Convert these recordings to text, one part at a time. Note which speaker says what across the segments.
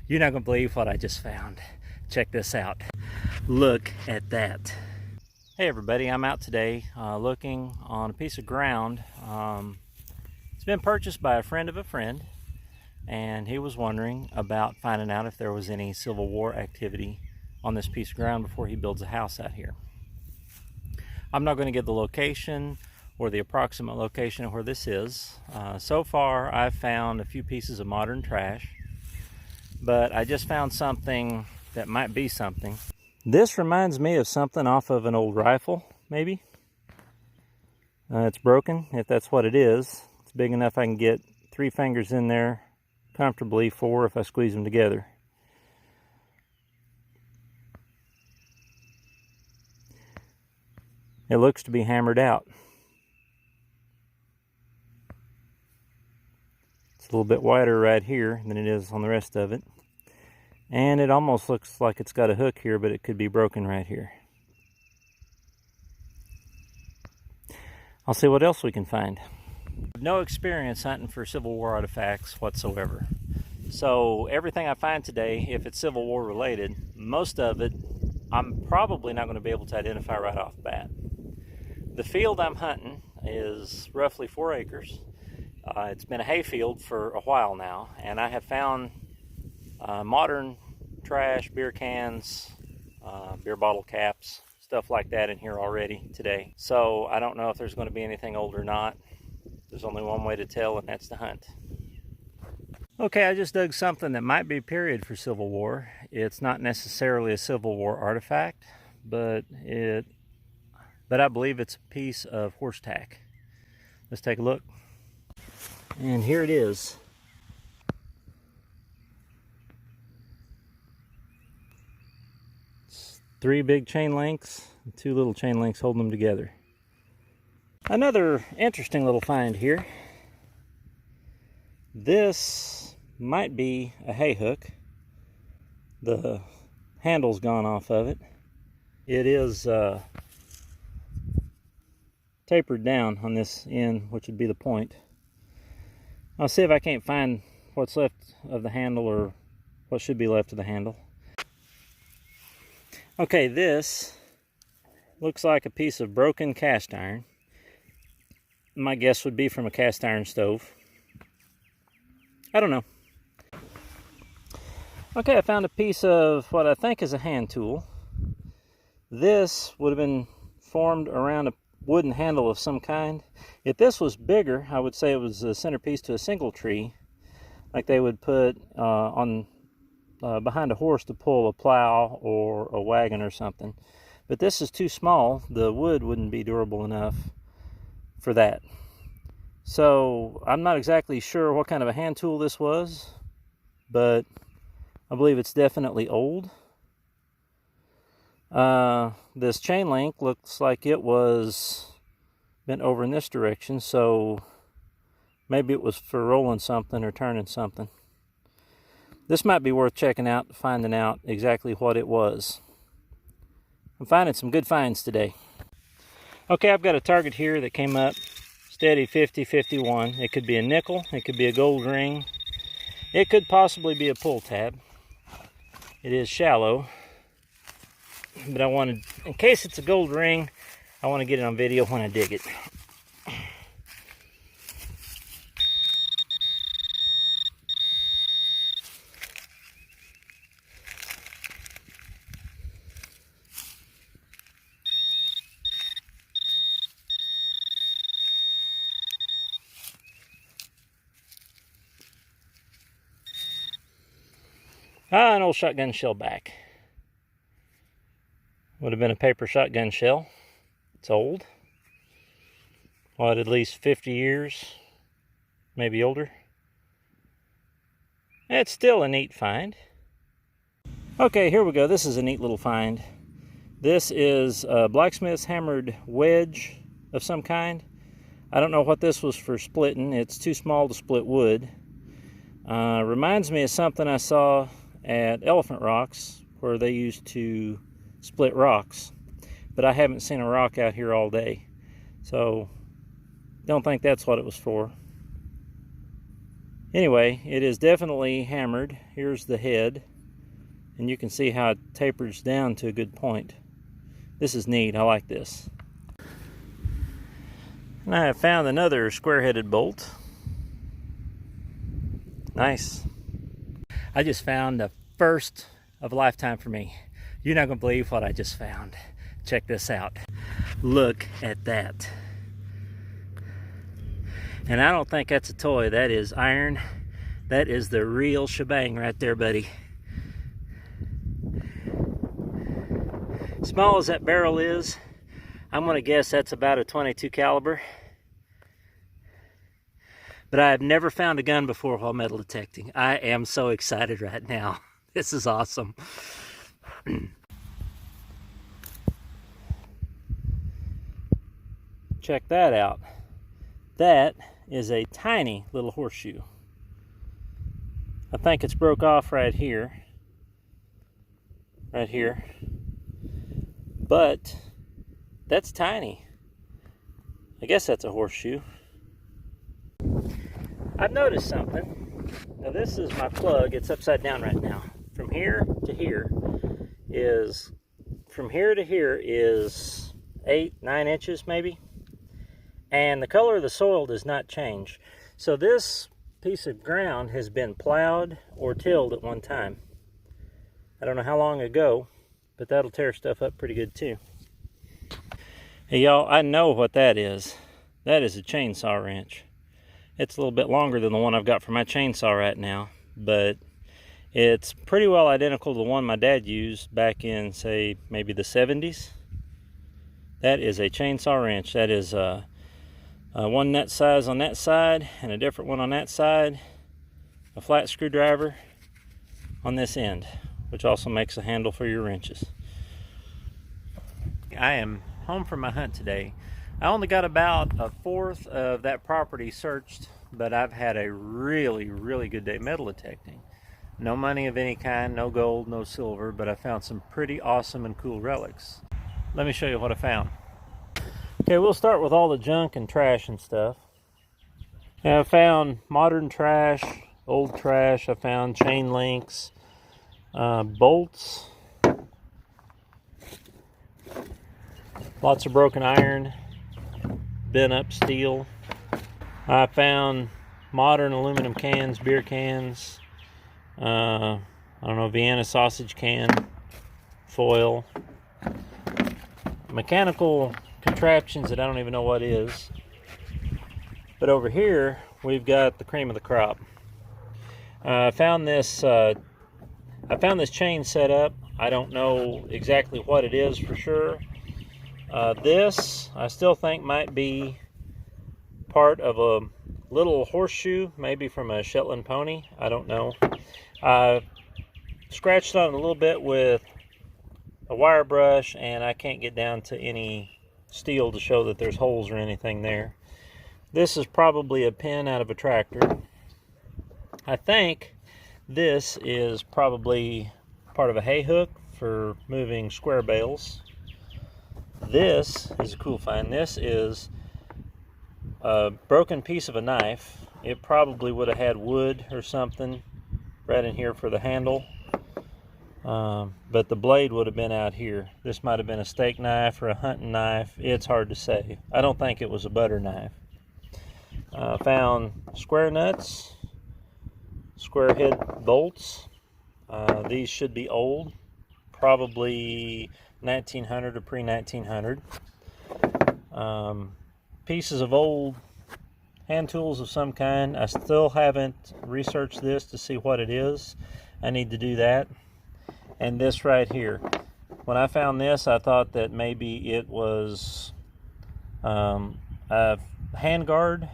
Speaker 1: You're not gonna believe what I just found. Check this out. Look at that. Hey everybody, I'm out today looking on a piece of ground. It's been purchased by a friend of a friend, and he was wondering about finding out if there was any Civil War activity on this piece of ground before he builds a house out here. I'm not going to give the location or the approximate location of where this is. So far I've found a few pieces of modern trash, but I just found something that might be something. This reminds me of something off of an old rifle, maybe. It's broken, if that's what it is. It's big enough I can get 3 fingers in there comfortably, 4 if I squeeze them together. It looks to be hammered out. It's a little bit wider right here than it is on the rest of it. And it almost looks like it's got a hook here, but it could be broken right here. I'll see what else we can find. No experience hunting for Civil War artifacts whatsoever. So everything I find today, if it's Civil War related, most of it I'm probably not going to be able to identify right off the bat. The field I'm hunting is roughly 4 acres. It's been a hay field for a while now, and I have found modern trash, beer cans, beer bottle caps, stuff like that in here already today. So I don't know if there's going to be anything old or not. There's only one way to tell, and that's to hunt. Okay, I just dug something that might be period for Civil War. It's not necessarily a Civil War artifact, but I believe it's a piece of horse tack. Let's take a look. And here it is. It's 3 big chain links and 2 little chain links holding them together. Another interesting little find here. This might be a hay hook. The handle's gone off of it. It is tapered down on this end, which would be the point. I'll see if I can't find what's left of the handle, or what should be left of the handle. Okay, this looks like a piece of broken cast iron. My guess would be from a cast iron stove. I don't know. Okay, I found a piece of what I think is a hand tool. This would have been formed around a wooden handle of some kind. If this was bigger, I would say it was a centerpiece to a single tree, like they would put behind a horse to pull a plow or a wagon or something. But this is too small. The wood wouldn't be durable enough for that. So I'm not exactly sure what kind of a hand tool this was, but I believe it's definitely old. This chain link looks like it was bent over in this direction, so maybe it was for rolling something or turning something. This might be worth checking out, finding out exactly what it was. I'm finding some good finds today. Okay, I've got a target here that came up steady 50-51. It could be a nickel, it could be a gold ring, it could possibly be a pull tab. It is shallow, but I wanted, in case it's a gold ring, I want to get it on video when I dig it. An old shotgun shell back. Would have been a paper shotgun shell. It's old. What, at least 50 years, maybe older. It's still a neat find. Okay, here we go. This is a neat little find. This is a blacksmith's hammered wedge of some kind. I don't know what this was for splitting. It's too small to split wood. Reminds me of something I saw at Elephant Rocks, where they used to split rocks, but I haven't seen a rock out here all day, so don't think that's what it was for. Anyway, it is definitely hammered. Here's the head, and you can see how it tapers down to a good point. This is neat. I like this. And I have found another square-headed bolt. Nice. I just found the first of a lifetime for me. You're not going to believe what I just found. Check this out. Look at that. And I don't think that's a toy. That is iron. That is the real shebang right there, buddy. Small as that barrel is, I'm going to guess that's about a 22 caliber. But I have never found a gun before while metal detecting. I am so excited right now. This is awesome. Check that out. That is a tiny little horseshoe. I think it's broke off right here. Right here. But that's tiny. I guess that's a horseshoe. I've noticed something. Now this is my plug. It's upside down right now. From here to here is 8-9 inches maybe. And the color of the soil does not change. So this piece of ground has been plowed or tilled at one time. I don't know how long ago, but that'll tear stuff up pretty good too. Hey y'all, I know what that is. That is a chainsaw wrench. It's a little bit longer than the one I've got for my chainsaw right now, but it's pretty well identical to the one my dad used back in, say, maybe the 70s. That is a chainsaw wrench. That is one nut size on that side and a different one on that side. A flat screwdriver on this end, which also makes a handle for your wrenches. I am home from my hunt today. I only got about a fourth of that property searched, but I've had a really, really good day metal detecting. No money of any kind, no gold, no silver, but I found some pretty awesome and cool relics. Let me show you what I found. Okay, we'll start with all the junk and trash and stuff. And I found modern trash, old trash. I found chain links, bolts, lots of broken iron, bent up steel. I found modern aluminum cans, beer cans, I don't know, Vienna sausage can, foil, mechanical contraptions that I don't even know what is. But over here we've got the cream of the crop. I found this chain set up. I don't know exactly what it is for sure. This I still think might be part of a little horseshoe, maybe from a Shetland pony. I don't know. I scratched on it a little bit with a wire brush, and I can't get down to any steel to show that there's holes or anything there. This is probably a pin out of a tractor. I think this is probably part of a hay hook for moving square bales. This is a cool find. This is a broken piece of a knife. It probably would have had wood or something right in here for the handle, but the blade would have been out here. This might have been a steak knife or a hunting knife. It's hard to say. I don't think it was a butter knife. Found square nuts, square head bolts. These should be old, probably 1900 or pre-1900. Pieces of old hand tools of some kind. I still haven't researched this to see what it is. I need to do that. And this right here. When I found this, I thought that maybe it was a hand guard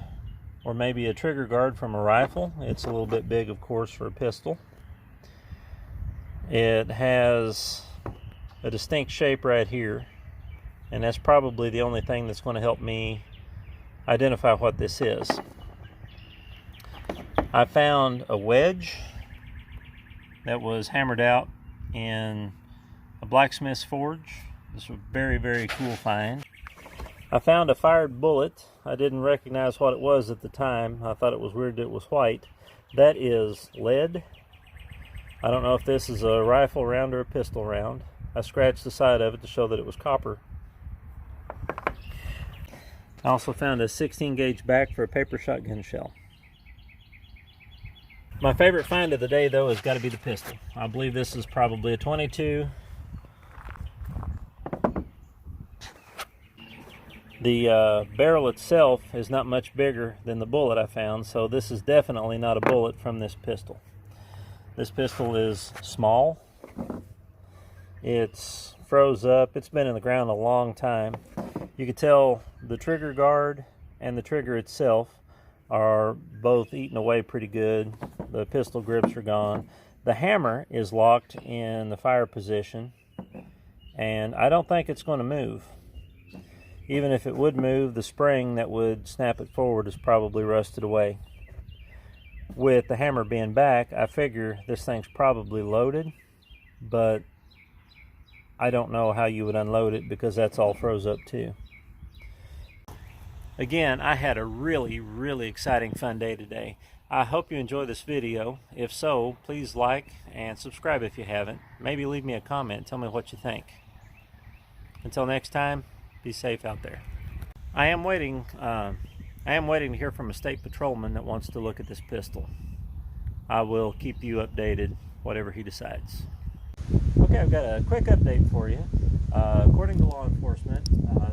Speaker 1: or maybe a trigger guard from a rifle. It's a little bit big, of course, for a pistol. It has a distinct shape right here, and that's probably the only thing that's going to help me identify what this is. I found a wedge that was hammered out in a blacksmith's forge. This was a very, very cool find. I found a fired bullet. I didn't recognize what it was at the time. I thought it was weird that it was white. That is lead. I don't know if this is a rifle round or a pistol round. I scratched the side of it to show that it was copper. I also found a 16 gauge back for a paper shotgun shell. My favorite find of the day, though, has got to be the pistol. I believe this is probably a 22. The barrel itself is not much bigger than the bullet I found, so this is definitely not a bullet from this pistol. This pistol is small. It's froze up. It's been in the ground a long time. You can tell the trigger guard and the trigger itself are both eaten away pretty good. The pistol grips are gone. The hammer is locked in the fire position, and I don't think it's going to move. Even if it would move, the spring that would snap it forward is probably rusted away. With the hammer being back, I figure this thing's probably loaded, but I don't know how you would unload it because that's all froze up too. Again, I had a really exciting fun day today. I hope you enjoy this video. If so, please like and subscribe if you haven't. Maybe leave me a comment, tell me what you think. Until next time, be safe out there. I am waiting to hear from a state patrolman that wants to look at this pistol. I will keep you updated, whatever he decides. Okay, I've got a quick update for you. According to law enforcement,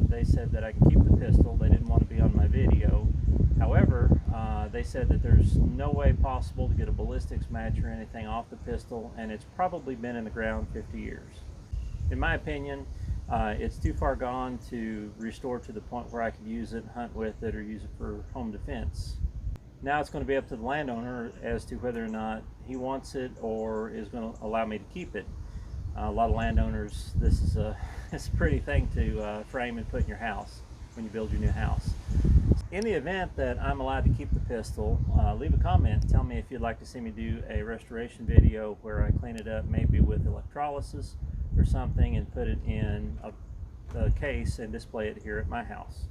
Speaker 1: they said that I can keep the pistol. They didn't want to be on my video. However, they said that there's no way possible to get a ballistics match or anything off the pistol, and it's probably been in the ground 50 years. In my opinion, it's too far gone to restore to the point where I could use it, hunt with it, or use it for home defense. Now it's going to be up to the landowner as to whether or not he wants it or is going to allow me to keep it. A lot of landowners, this is it's a pretty thing to frame and put in your house when you build your new house. In the event that I'm allowed to keep the pistol, leave a comment. Tell me if you'd like to see me do a restoration video where I clean it up, maybe with electrolysis or something, and put it in a case and display it here at my house.